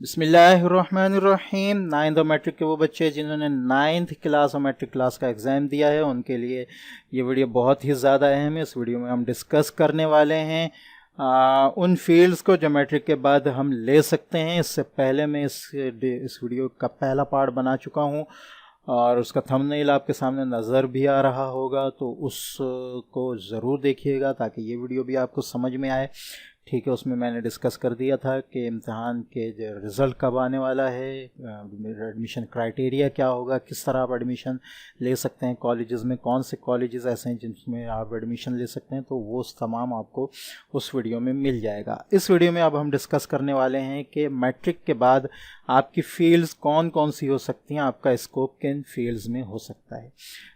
बिस्मिल्लाहिर्रहमानिर्रहीम। नाइन्थ और मैट्रिक के वो बच्चे जिन्होंने नाइन्थ क्लास और मैट्रिक क्लास का एग्ज़ाम दिया है उनके लिए ये वीडियो बहुत ही ज़्यादा अहम है। इस वीडियो में हम डिस्कस करने वाले हैं उन फील्ड्स को जो मैट्रिक के बाद हम ले सकते हैं। इससे पहले मैं इस वीडियो का पहला पार्ट बना चुका हूँ और उसका थंबनेल आपके सामने नज़र भी आ रहा होगा, तो उसको ज़रूर देखिएगा ताकि ये वीडियो भी आपको समझ में आए। ठीक है, उसमें मैंने डिस्कस कर दिया था कि इम्तहान के जो रिज़ल्ट कब आने वाला है, एडमिशन क्राइटेरिया क्या होगा, किस तरह आप एडमिशन ले सकते हैं कॉलेजेस में, कौन से कॉलेजेस ऐसे हैं जिनमें आप एडमिशन ले सकते हैं, तो वो तमाम आपको उस वीडियो में मिल जाएगा। इस वीडियो में अब हम डिस्कस करने वाले हैं कि मैट्रिक के बाद आपकी फील्ड्स कौन कौन सी हो सकती हैं, आपका स्कोप किन फील्ड्स में हो सकता है।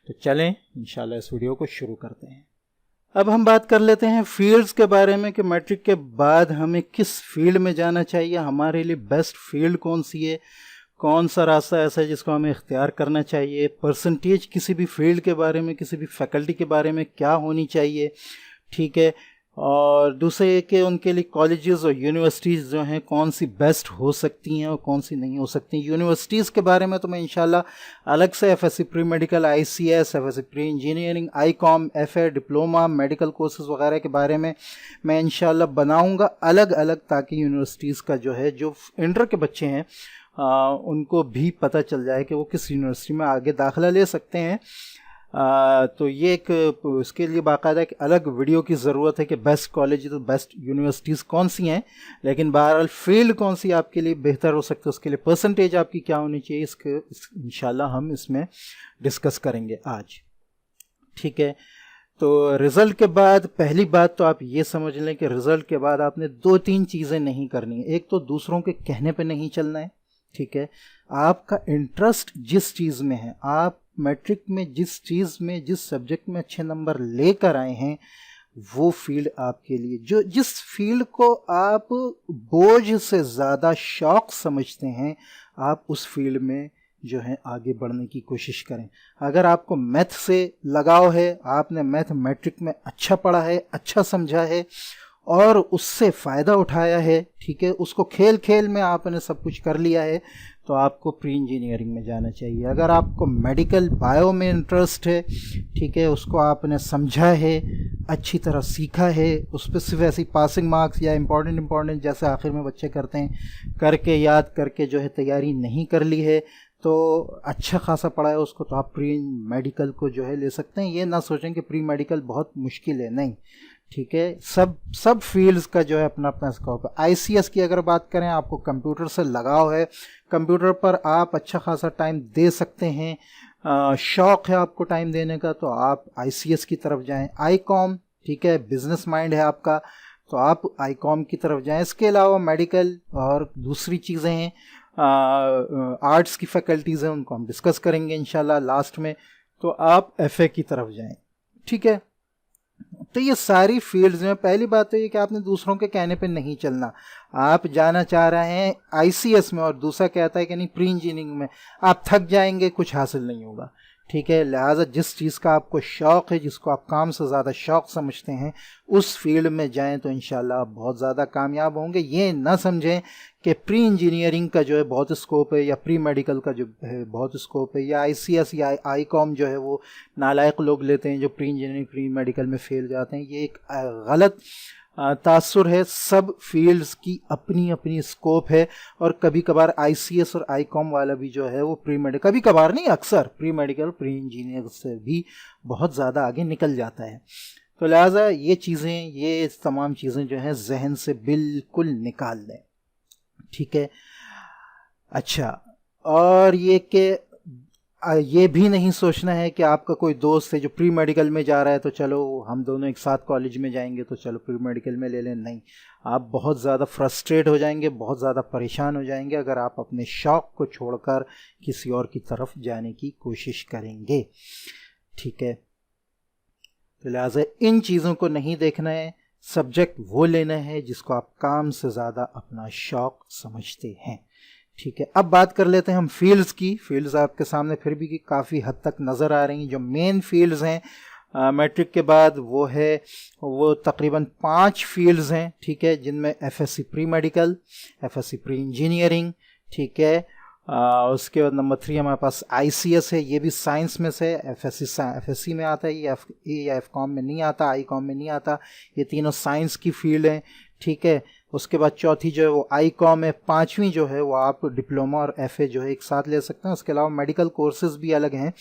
तो चलें इंशाल्लाह इस वीडियो को शुरू करते हैं। अब हम बात कर लेते हैं फील्ड्स के बारे में कि मैट्रिक के बाद हमें किस फील्ड में जाना चाहिए, हमारे लिए बेस्ट फील्ड कौन सी है, कौन सा रास्ता ऐसा है जिसको हमें इख्तियार करना चाहिए, परसेंटेज किसी भी फील्ड के बारे में, किसी भी फैकल्टी के बारे में क्या होनी चाहिए। ठीक है, और दूसरे कि उनके लिए कॉलेजेस और यूनिवर्सिटीज़ जो हैं कौन सी बेस्ट हो सकती हैं और कौन सी नहीं हो सकती। यूनिवर्सिटीज़ के बारे में तो मैं इंशाल्लाह अलग से FSc pre medical, ICS, FSc pre engineering, Icom, FA, diploma, medical courses वगैरह के बारे में मैं इंशाल्लाह बनाऊंगा अलग अलग, ताकि यूनिवर्सिटीज़ का जो है जो इंटर के बच्चे हैं उनको भी पता चल जाए कि वो किस यूनिवर्सिटी में आगे दाखिला ले सकते हैं। तो ये इसके लिए बाकायदा एक अलग वीडियो की ज़रूरत है कि बेस्ट कॉलेज तो बेस्ट यूनिवर्सिटीज़ कौन सी हैं, लेकिन बहरहाल फील्ड कौन सी आपके लिए बेहतर हो सकती है, उसके लिए परसेंटेज आपकी क्या होनी चाहिए, इंशाल्लाह हम इसमें डिस्कस करेंगे आज। ठीक है, तो रिज़ल्ट के बाद पहली बात तो आप ये समझ लें कि रिज़ल्ट के बाद आपने दो तीन चीज़ें नहीं करनी है। एक तो दूसरों के कहने पे नहीं चलना है। ठीक है, आपका इंटरेस्ट जिस चीज़ में है, आप मैट्रिक में जिस चीज़ में, जिस सब्जेक्ट में अच्छे नंबर लेकर आए हैं, वो फील्ड आपके लिए, जो जिस फील्ड को आप बोझ से ज़्यादा शौक समझते हैं, आप उस फील्ड में जो है आगे बढ़ने की कोशिश करें। अगर आपको मैथ से लगाव है, आपने मैथ मैट्रिक में अच्छा पढ़ा है, अच्छा समझा है और उससे फ़ायदा उठाया है, ठीक है, उसको खेल खेल में आपने सब कुछ कर लिया है, तो आपको प्री इंजीनियरिंग में जाना चाहिए। अगर आपको मेडिकल बायो में इंटरेस्ट है, ठीक है, उसको आपने समझा है, अच्छी तरह सीखा है, उस पर सिर्फ ऐसी पासिंग मार्क्स या इम्पॉर्टेंट जैसे आखिर में बच्चे करते हैं करके याद करके जो है तैयारी नहीं कर ली है, तो अच्छा खासा पढ़ा है उसको, तो आप प्री मेडिकल को जो है ले सकते हैं। ये ना सोचें कि प्री मेडिकल बहुत मुश्किल है, नहीं। ठीक है, सब फील्ड्स का जो है अपना अपना स्कोप है। आईसीएस की अगर बात करें, आपको कंप्यूटर से लगाव है, कंप्यूटर पर आप अच्छा खासा टाइम दे सकते हैं, शौक़ है आपको टाइम देने का, तो आप आईसीएस की तरफ जाएं। आईकॉम, ठीक है, बिजनेस माइंड है आपका, तो आप आईकॉम की तरफ जाएं। इसके अलावा मेडिकल और दूसरी चीज़ें हैं, आर्ट्स की फैकल्टीज़ हैं, उनको हम डिस्कस करेंगे इंशाल्लाह लास्ट में, तो आप एफए की तरफ जाएं। ठीक है, तो ये सारी फील्ड्स में पहली बात तो ये कि आपने दूसरों के कहने पे नहीं चलना। आप जाना चाह रहे हैं आईसीएस में और दूसरा कहता है कि नहीं प्री इंजीनियरिंग में, आप थक जाएंगे, कुछ हासिल नहीं होगा। ठीक है, लिहाजा जिस चीज़ का आपको शौक़ है, जिसको आप काम से ज़्यादा शौक़ समझते हैं, उस फील्ड में जाएं तो इंशाल्लाह आप बहुत ज़्यादा कामयाब होंगे। ये ना समझें कि प्री इंजीनियरिंग का जो है बहुत स्कोप है, या प्री मेडिकल का जो है बहुत स्कोप है, या आईसीएस या आईकॉम जो है वो नालायक लोग लेते हैं जो प्री इंजीनियरिंग प्री मेडिकल में फेल जाते हैं। ये एक गलत तासुर है। सब फील्ड्स की अपनी अपनी स्कोप है, और कभी कभार आईसीएस और आईकॉम वाला भी जो है वो प्री मेडिकल, कभी कभार नहीं अक्सर प्री मेडिकल प्री इंजीनियर से भी बहुत ज़्यादा आगे निकल जाता है। तो लिहाजा ये चीज़ें, ये तमाम चीज़ें जो हैं जहन से बिल्कुल निकाल दें। ठीक है, अच्छा, और ये भी नहीं सोचना है कि आपका कोई दोस्त है जो प्री मेडिकल में जा रहा है तो चलो हम दोनों एक साथ कॉलेज में जाएंगे तो चलो प्री मेडिकल में ले लें। नहीं, आप बहुत ज़्यादा फ्रस्ट्रेट हो जाएंगे, बहुत ज़्यादा परेशान हो जाएंगे अगर आप अपने शौक़ को छोड़कर किसी और की तरफ जाने की कोशिश करेंगे। ठीक है, तो लिहाजा इन चीज़ों को नहीं देखना है, सब्जेक्ट वो लेना है जिसको आप काम से ज़्यादा अपना शौक़ समझते हैं। ठीक है, अब बात कर लेते हैं हम फील्ड्स की। फील्ड्स आपके सामने फिर भी काफ़ी हद तक नज़र आ रही हैं। जो मेन फील्ड्स हैं मैट्रिक के बाद वो तकरीबन 5 फील्ड्स हैं, ठीक है, जिनमें FSc pre medical, FSc pre engineering, ठीक है। उसके बाद नंबर 3 हमारे पास आईसीएस है, ये भी साइंस में से एफएससी में आता है, ये या एफकॉम में नहीं आता, आईकॉम में नहीं आता, ये तीनों साइंस की फील्ड हैं, ठीक है। उसके बाद चौथी जो है वो आईकॉम है, 5वीं जो है वो आप डिप्लोमा और एफए जो है एक साथ ले सकते हैं। उसके अलावा मेडिकल कोर्सेज भी अलग हैं,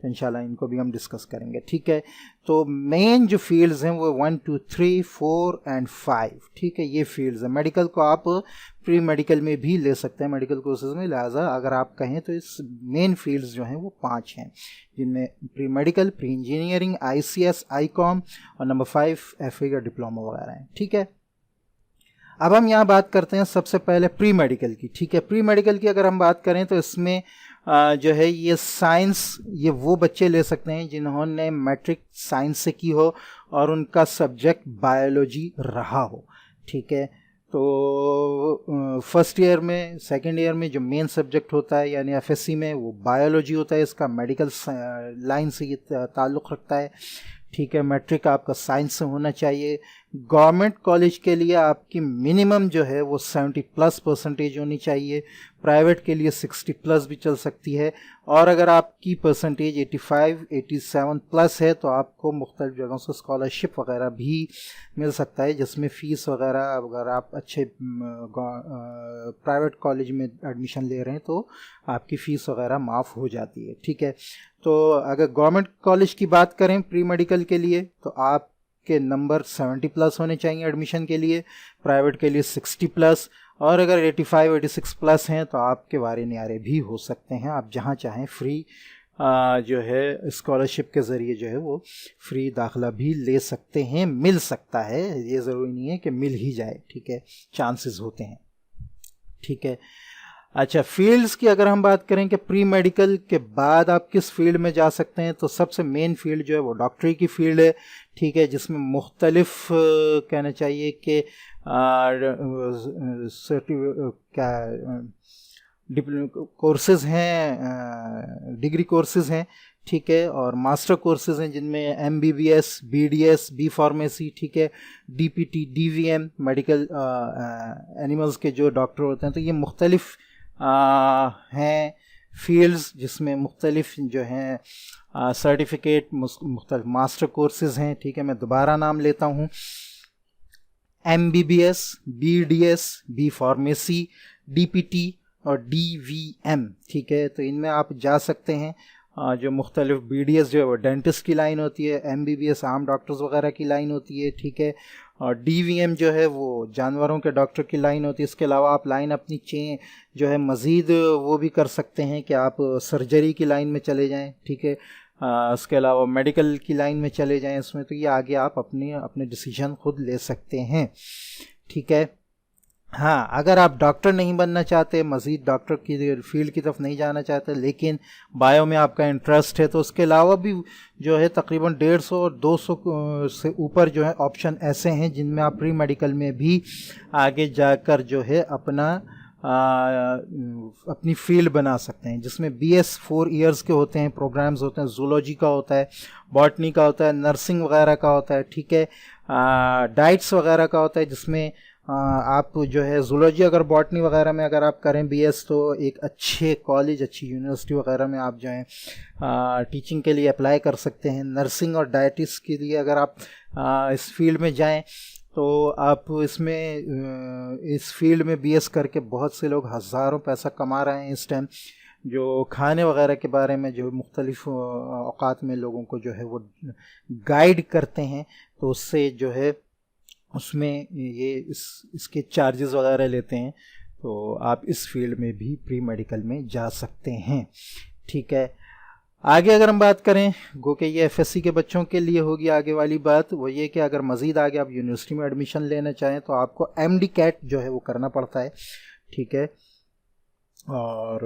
तो इंशाल्लाह इनको भी हम डिस्कस करेंगे, ठीक है। तो मेन जो फील्ड्स हैं वो 1, 2, 3, 4 एंड 5, ठीक है, ये फील्ड्स हैं। मेडिकल को आप प्री मेडिकल में भी ले सकते हैं मेडिकल कोर्सेज में, लिहाजा अगर आप कहें तो इस मेन फील्ड्स जो हैं वो 5 हैं, जिनमें pre medical, pre engineering, ICS, Icom और नंबर 5 एफए का डिप्लोमा वगैरह हैं, ठीक है। अब हम यहाँ बात करते हैं सबसे पहले प्री मेडिकल की, ठीक है। प्री मेडिकल की अगर हम बात करें तो इसमें जो है ये साइंस, ये वो बच्चे ले सकते हैं जिन्होंने मैट्रिक साइंस से की हो और उनका सब्जेक्ट बायोलॉजी रहा हो, ठीक है। तो फर्स्ट ईयर में, सेकेंड ईयर में जो मेन सब्जेक्ट होता है यानी एफएससी में वो बायोलॉजी होता है, इसका मेडिकल लाइन से ये ताल्लुक़ रखता है, ठीक है। मैट्रिक आपका साइंस से होना चाहिए। गवर्नमेंट कॉलेज के लिए आपकी मिनिमम जो है वो 70+ % होनी चाहिए, प्राइवेट के लिए 60+ भी चल सकती है, और अगर आपकी परसेंटेज 85, 87+ है तो आपको मुख्तलिफ जगहों से स्कॉलरशिप वगैरह भी मिल सकता है, जिसमें फ़ीस वगैरह, अगर आप अच्छे प्राइवेट कॉलेज में एडमिशन ले रहे हैं तो आपकी फ़ीस वगैरह माफ़ हो जाती है, ठीक है। तो अगर गवर्नमेंट कॉलेज की बात करें प्री मेडिकल के लिए तो आपके नंबर 70+ होने चाहिए एडमिशन के लिए, प्राइवेट के लिए 60+, और अगर 85, 86+ हैं तो आपके वारे न्यारे भी हो सकते हैं, आप जहां चाहें फ्री जो है स्कॉलरशिप के ज़रिए जो है वो फ्री दाखिला भी ले सकते हैं, मिल सकता है, ये ज़रूरी नहीं है कि मिल ही जाए, ठीक है, चांसेस होते हैं, ठीक है। अच्छा, फील्ड्स की अगर हम बात करें कि प्री मेडिकल के बाद आप किस फील्ड में जा सकते हैं, तो सबसे मेन फील्ड जो है वो डॉक्टरी की फील्ड है, ठीक है, जिसमें मुख्तलिफ कहना चाहिए कि कोर्सेज हैं, डिग्री कोर्सेज हैं, ठीक है, और मास्टर कोर्सेज हैं जिनमें MBBS, BDS, बी फार्मेसी, ठीक है, DPT, DVM, मेडिकल एनिमल्स के जो डॉक्टर होते हैं। तो ये मुख्तलिफ हैं फील्ड्स जिसमें मुख्तलिफ जो हैं सर्टिफिकेट, मुख्तलिफ मास्टर कोर्सेज हैं, ठीक है। मैं दोबारा नाम लेता हूँ, MBBS, BDS, B pharmacy, DPT और DVM, ठीक है। तो इनमें आप जा सकते हैं। जो मुख्तलिफ BDS जो है वो डेंटिस्ट की लाइन होती है, MBBS आम डॉक्टर्स वगैरह की लाइन होती है, ठीक है, और DVM जो है वो जानवरों के डॉक्टर की लाइन होती है। इसके अलावा आप लाइन अपनी जो है मज़ीद वो भी कर सकते हैं कि आप सर्जरी की लाइन में चले जाएं, ठीक है, इसके अलावा मेडिकल की लाइन में चले जाएं इसमें। तो ये आगे आप अपने डिसीजन खुद ले सकते हैं, ठीक है। हाँ, अगर आप डॉक्टर नहीं बनना चाहते, मज़ीद डॉक्टर की फील्ड की तरफ नहीं जाना चाहते, लेकिन बायो में आपका इंटरेस्ट है, तो उसके अलावा भी जो है तकरीबन 150 और 200 से ऊपर जो है ऑप्शन ऐसे हैं जिनमें आप प्री मेडिकल में भी आगे जाकर जो है अपनी फील्ड बना सकते हैं, जिसमें BS 4 ईयर्स के होते हैं, प्रोग्राम्स होते हैं, जूलॉजी का होता है, बॉटनी का होता है, नर्सिंग वगैरह का होता है, ठीक है, डाइट्स वगैरह का होता है, जिसमें आप जो है जूलॉजी अगर बॉटनी वगैरह में अगर आप करें BS तो एक अच्छे कॉलेज, अच्छी यूनिवर्सिटी वगैरह में आप जो है टीचिंग के लिए अप्लाई कर सकते हैं। नर्सिंग और डाइटिक्स के लिए अगर आप इस फील्ड में जाएं तो आप इस फील्ड में BS करके बहुत से लोग हज़ारों पैसा कमा रहे हैं इस टाइम, जो खाने वगैरह के बारे में जो मुख्तलिफ औकात में लोगों को जो है वो गाइड करते हैं, तो उससे जो है उसमें ये इसके चार्जेस वगैरह लेते हैं। तो आप इस फील्ड में भी प्री मेडिकल में जा सकते हैं, ठीक है। आगे अगर हम बात करें, गो के ये FSC के बच्चों के लिए होगी आगे वाली बात, वो ये कि अगर मज़ीद आगे आप यूनिवर्सिटी में एडमिशन लेना चाहें तो आपको MD CAT जो है वो करना पड़ता है, ठीक है, और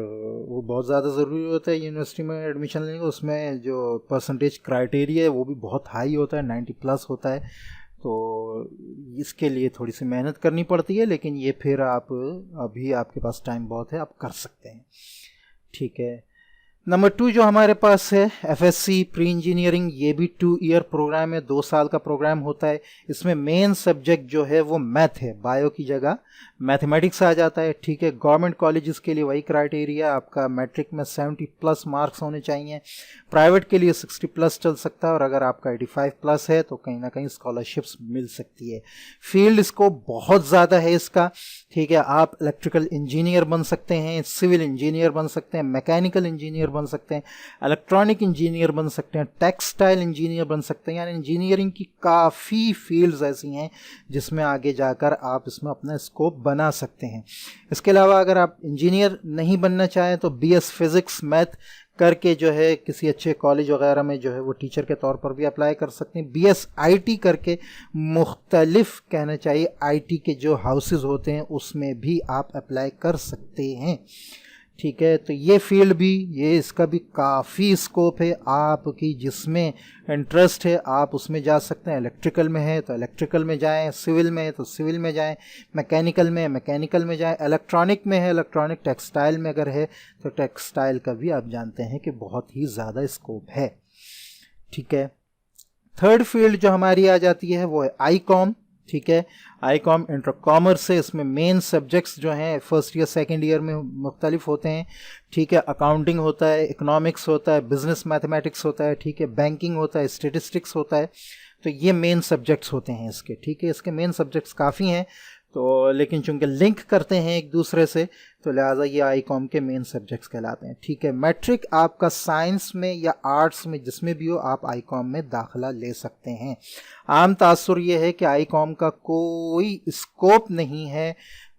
वो बहुत ज़्यादा ज़रूरी होता है यूनिवर्सिटी में एडमिशन लेने को। उसमें जो परसेंटेज क्राइटेरिया है वो भी बहुत हाई होता है, 90+ होता है, तो इसके लिए थोड़ी सी मेहनत करनी पड़ती है, लेकिन ये फिर आप अभी आपके पास टाइम बहुत है, आप कर सकते हैं, ठीक है। नंबर 2 जो हमारे पास है एफएससी प्री इंजीनियरिंग, ये भी 2 ईयर प्रोग्राम है, 2 साल का प्रोग्राम होता है। इसमें मेन सब्जेक्ट जो है वो मैथ है, बायो की जगह मैथमेटिक्स आ जाता है। ठीक है, गवर्नमेंट कॉलेजेस के लिए वही क्राइटेरिया, आपका मैट्रिक में 70+ मार्क्स होने चाहिए। प्राइवेट के लिए 60+ चल सकता है, और अगर आपका 85+ है तो कहीं ना कहीं स्कॉलरशिप्स मिल सकती है। फील्ड स्कोप बहुत ज़्यादा है इसका। ठीक है, आप इलेक्ट्रिकल इंजीनियर बन सकते हैं, सिविल इंजीनियर बन सकते हैं, मैकेनिकल इंजीनियर बन सकते हैं, इलेक्ट्रॉनिक इंजीनियर बन सकते हैं, टेक्सटाइल इंजीनियर बन सकते हैं। यानी इंजीनियरिंग की काफ़ी फील्ड्स ऐसी हैं जिसमें आगे जाकर आप इसमें अपना स्कोप बना सकते हैं। इसके अलावा अगर आप इंजीनियर नहीं बनना चाहें तो बीएस फिज़िक्स मैथ करके जो है किसी अच्छे कॉलेज वगैरह में जो है वो टीचर के तौर पर भी अप्लाई कर सकते हैं। बीएस आईटी करके मुख्तलिफ, कहना चाहिए, आईटी के जो हाउसेस होते हैं उसमें भी आप अप्लाई कर सकते हैं। ठीक है, तो ये फील्ड भी, ये इसका भी काफ़ी स्कोप है। आपकी जिसमें इंटरेस्ट है आप उसमें जा सकते हैं। इलेक्ट्रिकल में है तो इलेक्ट्रिकल में जाएं, सिविल में है तो सिविल में जाएं, मैकेनिकल में है मैकेनिकल में जाएं, इलेक्ट्रॉनिक में है इलेक्ट्रॉनिक, टेक्सटाइल में अगर है तो टेक्सटाइल का भी आप जानते हैं कि बहुत ही ज़्यादा स्कोप है। ठीक है, थर्ड फील्ड जो हमारी आ जाती है वो है आईकॉम। ठीक है, आईकॉम इंटर कॉमर्स है। इसमें मेन सब्जेक्ट्स जो हैं फर्स्ट ईयर सेकेंड ईयर में मुख्तलिफ होते हैं। ठीक है, अकाउंटिंग होता है, इकोनॉमिक्स होता है, बिजनेस मैथमेटिक्स होता है, ठीक है, बैंकिंग होता है, स्टेटिस्टिक्स होता है। तो ये मेन सब्जेक्ट्स होते हैं इसके। ठीक है, इसके मेन सब्जेक्ट्स काफ़ी हैं, तो लेकिन चूंकि लिंक करते हैं एक दूसरे से तो लिहाजा ये आईकॉम के मेन सब्जेक्ट्स कहलाते हैं। ठीक है, मैट्रिक आपका साइंस में या आर्ट्स में जिसमें भी हो आप आईकॉम में दाखिला ले सकते हैं। आम तासुर ये है कि आईकॉम का कोई स्कोप नहीं है,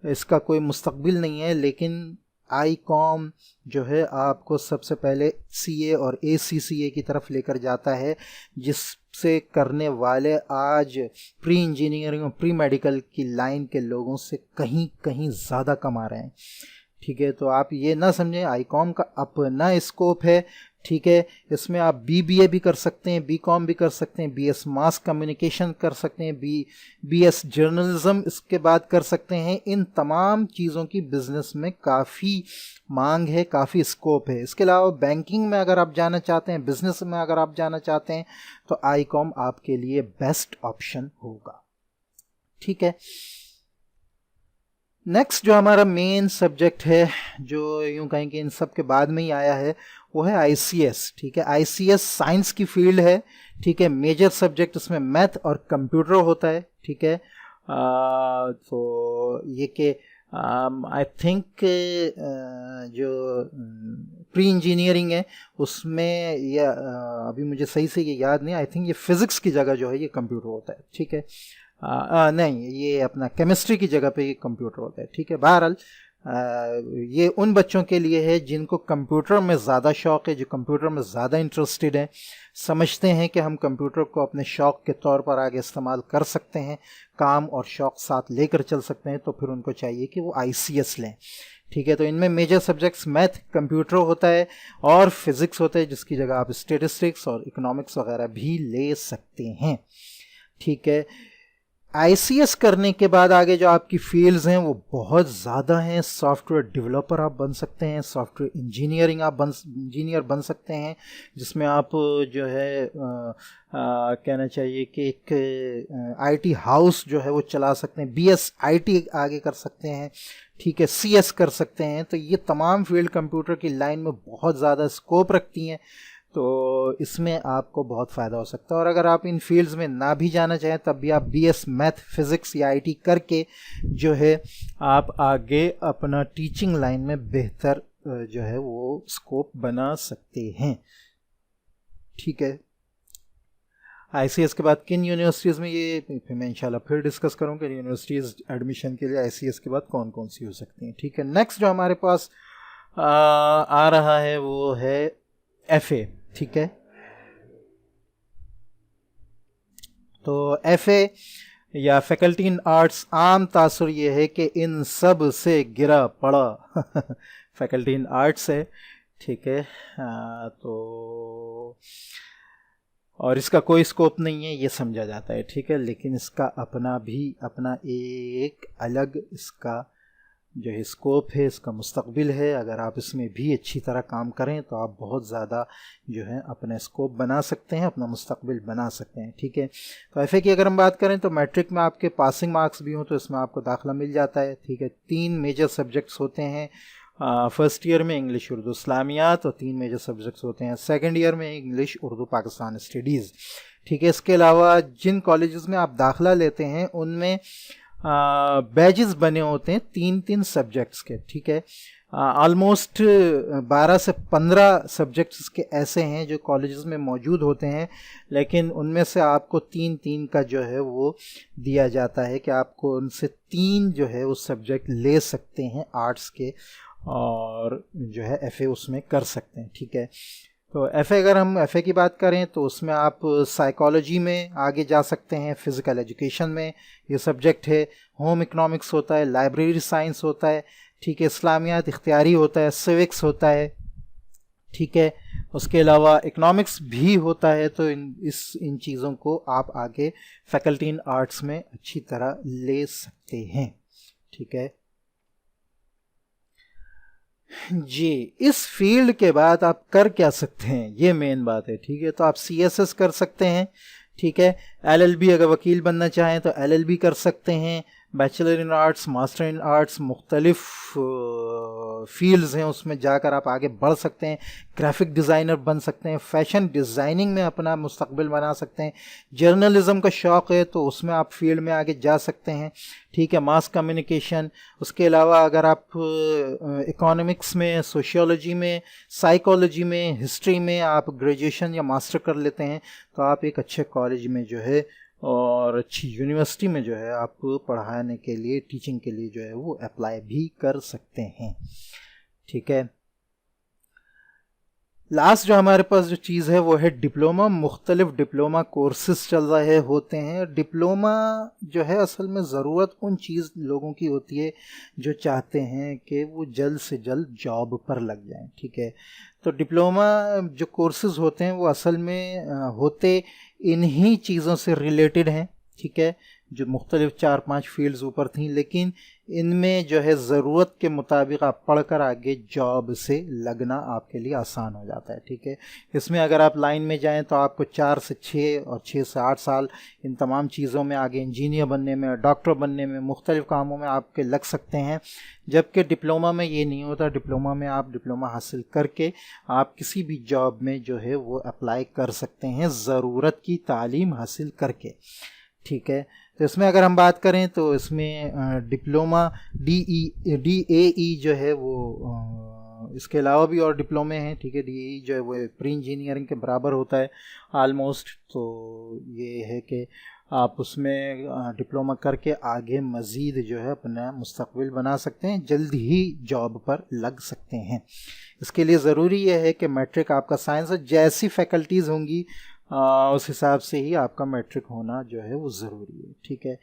इसका कोई मुस्तकबिल नहीं है, लेकिन आईकॉम जो है आपको सबसे पहले सीए और एसीसीए की तरफ लेकर जाता है, जिससे करने वाले आज प्री इंजीनियरिंग और प्री मेडिकल की लाइन के लोगों से कहीं कहीं ज़्यादा कमा रहे हैं। ठीक है, तो आप ये ना समझें आईकॉम का अपना स्कोप है। ठीक है, इसमें आप बीबीए भी कर सकते हैं, बीकॉम भी कर सकते हैं, बीएस मास कम्युनिकेशन कर सकते हैं, बीएस जर्नलिज्म इसके बाद कर सकते हैं। इन तमाम चीज़ों की बिजनेस में काफ़ी मांग है, काफ़ी स्कोप है। इसके अलावा बैंकिंग में अगर आप जाना चाहते हैं, बिजनेस में अगर आप जाना चाहते हैं तो आईकॉम आपके लिए बेस्ट ऑप्शन होगा। ठीक है, नेक्स्ट जो हमारा मेन सब्जेक्ट है, जो यूं कहें कि इन सब के बाद में ही आया है, वो है आईसीएस। ठीक है, आईसीएस साइंस की फील्ड है। ठीक है, मेजर सब्जेक्ट उसमें मैथ और कंप्यूटर होता है। ठीक है, तो ये कि आई थिंक जो प्री इंजीनियरिंग है उसमें ये अभी मुझे सही से ये याद नहीं, आई थिंक ये फिज़िक्स की जगह जो है ये कंप्यूटर होता है। ठीक है, नहीं, ये अपना केमिस्ट्री की जगह पे ये कंप्यूटर होता है। ठीक है, बहरहाल ये उन बच्चों के लिए है जिनको कंप्यूटर में ज़्यादा शौक़ है, जो कंप्यूटर में ज़्यादा इंटरेस्टेड हैं, समझते हैं कि हम कंप्यूटर को अपने शौक़ के तौर पर आगे इस्तेमाल कर सकते हैं, काम और शौक़ साथ लेकर चल सकते हैं, तो फिर उनको चाहिए कि वो आईसीएस लें। ठीक है, तो इनमें मेजर सब्जेक्ट्स मैथ, कंप्यूटर होता है और फिज़िक्स होता है, जिसकी जगह आप स्टेटिस्टिक्स और इकोनॉमिक्स वगैरह भी ले सकते हैं। ठीक है, आईसीएस करने के बाद आगे जो आपकी फील्ड्स हैं वो बहुत ज़्यादा हैं। सॉफ्टवेयर डेवलपर आप बन सकते हैं, सॉफ्टवेयर इंजीनियरिंग आप इंजीनियर बन सकते हैं, जिसमें आप जो है कहना चाहिए कि एक आईटी हाउस जो है वो चला सकते हैं, बीएस आईटी आगे कर सकते हैं। ठीक है, सीएस कर सकते हैं। तो ये तमाम फील्ड कंप्यूटर की लाइन में बहुत ज़्यादा स्कोप रखती हैं, तो इसमें आपको बहुत फ़ायदा हो सकता है। और अगर आप इन फील्ड्स में ना भी जाना चाहें तब भी आप बीएस मैथ फिज़िक्स या आईटी करके जो है आप आगे अपना टीचिंग लाइन में बेहतर जो है वो स्कोप बना सकते हैं। ठीक है, आईसीएस के बाद किन यूनिवर्सिटीज़ में, ये फिर मैं इंशाल्लाह फिर डिस्कस करूँगा यूनिवर्सिटीज़ एडमिशन के लिए आईसीएस के बाद कौन कौन सी हो सकती हैं। ठीक है, नेक्स्ट जो हमारे पास आ रहा है वो है एफए। ठीक है, तो एफए या फैकल्टी इन आर्ट्स, आम तासुर ये है कि इन सब से गिरा पड़ा फैकल्टी इन आर्ट्स है। ठीक है, तो और इसका कोई स्कोप नहीं है ये समझा जाता है। ठीक है, लेकिन इसका अपना भी अपना एक अलग इसका जो है स्कोप है, इसका मुस्तकबिल है। अगर आप इसमें भी अच्छी तरह काम करें तो आप बहुत ज़्यादा जो है अपना स्कोप बना सकते हैं, अपना मुस्तकबिल बना सकते हैं। ठीक है, तो एफ़ए की अगर हम बात करें तो मैट्रिक में आपके पासिंग मार्क्स भी हों तो इसमें आपको दाखिला मिल जाता है। ठीक है, 3 मेजर सब्जेक्ट्स होते हैं फर्स्ट ईयर में, इंग्लिश उर्दू इस्लामियात, और 3 मेजर सब्जेक्ट्स होते हैं सेकंड ईयर में, इंग्लिश उर्दू पाकिस्तान स्टडीज़। ठीक है, इसके अलावा जिन कॉलेजेस में आप दाखिला लेते हैं उनमें बैजेस बने होते हैं 3-3 सब्जेक्ट्स के। ठीक है, ऑलमोस्ट 12 से 15 सब्जेक्ट्स के ऐसे हैं जो कॉलेजेस में मौजूद होते हैं, लेकिन उनमें से आपको 3-3 का जो है वो दिया जाता है कि आपको उनसे 3 जो है उस सब्जेक्ट ले सकते हैं आर्ट्स के, और जो है एफ़ए उसमें कर सकते हैं। ठीक है, तो एफ़ए अगर हम एफ़ए की बात करें तो उसमें आप साइकोलॉजी में आगे जा सकते हैं, फ़िज़िकल एजुकेशन में ये सब्जेक्ट है, होम इकोनॉमिक्स होता है, लाइब्रेरी साइंस होता है। ठीक है, इस्लामियात इख्तियारी होता है, सिविक्स होता है। ठीक है, उसके अलावा इकोनॉमिक्स भी होता है। तो इन चीज़ों को आप आगे फैकल्टी इन आर्ट्स में अच्छी तरह ले सकते हैं। ठीक है जी, इस फील्ड के बाद आप कर क्या सकते हैं, ये मेन बात है। ठीक है, तो आप CSS कर सकते हैं। ठीक है, LLB अगर वकील बनना चाहें तो LLB कर सकते हैं। Bachelor in arts, master in arts, मुख्तलिफ फील्ड्स हैं, उसमें जाकर आप आगे बढ़ सकते हैं। ग्राफिक डिज़ाइनर बन सकते हैं, फैशन डिज़ाइनिंग में अपना मुस्तकबिल बना सकते हैं। जर्नलिज़म का शौक़ है तो उसमें आप फील्ड में आगे जा सकते हैं। ठीक है, मास कम्युनिकेशन। उसके अलावा अगर आप इकोनॉमिक्स में, सोशियोलॉजी में, साइकोलॉजी में, हिस्ट्री में आप ग्रेजुएशन या मास्टर कर लेते हैं तो आप एक अच्छे कॉलेज में जो है और अच्छी यूनिवर्सिटी में जो है आप पढ़ाने के लिए, टीचिंग के लिए जो है वो अप्लाई भी कर सकते हैं। ठीक है, लास्ट जो हमारे पास जो चीज़ है वो है डिप्लोमा। मुख्तलिफ डिप्लोमा कोर्सेज चल रहे होते हैं। डिप्लोमा जो है असल में ज़रूरत उन चीज़ लोगों की होती है जो चाहते हैं कि वो जल्द से जल्द जॉब पर लग जाएं। ठीक है, तो डिप्लोमा जो कोर्सेज होते हैं वो असल में होते इन्हीं चीज़ों से रिलेटेड हैं। ठीक है, जो मुख्तलिफ 4-5 फील्ड्स ऊपर थी, लेकिन इनमें जो है ज़रूरत के मुताबिक आप पढ़कर आगे जॉब से लगना आपके लिए आसान हो जाता है। ठीक है, इसमें अगर आप लाइन में जाएं तो आपको 4 से 6 और 6 से 8 साल इन तमाम चीज़ों में आगे इंजीनियर बनने में, डॉक्टर बनने में, मुख्तलिफ कामों में आपके लग सकते हैं। जबकि डिप्लोमा में ये नहीं होता। डिप्लोमा में आप डिप्लोमा हासिल करके आप किसी भी जॉब में जो है वो अप्लाई कर सकते हैं ज़रूरत की तालीम हासिल करके। ठीक है, तो इसमें अगर हम बात करें तो इसमें डिप्लोमा DAE जो है वो इसके अलावा भी और डिप्लोमे हैं। ठीक है, DAE जो है वो प्री इंजीनियरिंग के बराबर होता है आलमोस्ट। तो ये है कि आप उसमें डिप्लोमा करके आगे मज़ीद जो है अपना मुस्तकबिल बना सकते हैं, जल्द ही जॉब पर लग सकते हैं। इसके लिए ज़रूरी यह है कि मैट्रिक आपका साइंस है, जैसी फैकल्टीज़ होंगी उस हिसाब से ही आपका मैट्रिक होना जो है वो ज़रूरी है। ठीक है,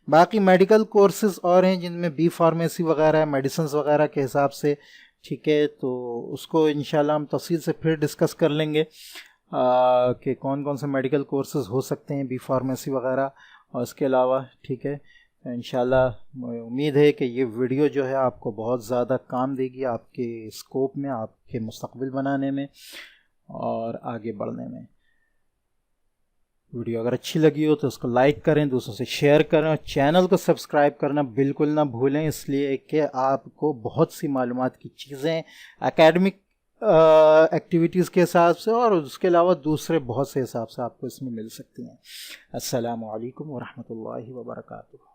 बाकी मेडिकल कोर्सेज और हैं जिनमें B फार्मेसी वगैरह, मेडिसिन्स वगैरह के हिसाब से। ठीक है, तो उसको इंशाल्लाह हम तफसील से फिर डिस्कस कर लेंगे कि कौन कौन से मेडिकल कोर्सेज हो सकते हैं, B फार्मेसी वगैरह और इसके अलावा। ठीक है, तो इंशाल्लाह उम्मीद है कि ये वीडियो जो है आपको बहुत ज़्यादा काम देगी आपके स्कोप में, आपके मुस्तकबिल बनाने में और आगे बढ़ने में। वीडियो अगर अच्छी लगी हो तो उसको लाइक करें, दूसरों से शेयर करें और चैनल को सब्सक्राइब करना बिल्कुल ना भूलें, इसलिए कि आपको बहुत सी मालूमात की चीज़ें एकेडमिक एक्टिविटीज़ के हिसाब से और उसके अलावा दूसरे बहुत से हिसाब से आपको इसमें मिल सकती हैं। अस्सलामु अलैकुम व रहमतुल्लाहि व बरकातुहू।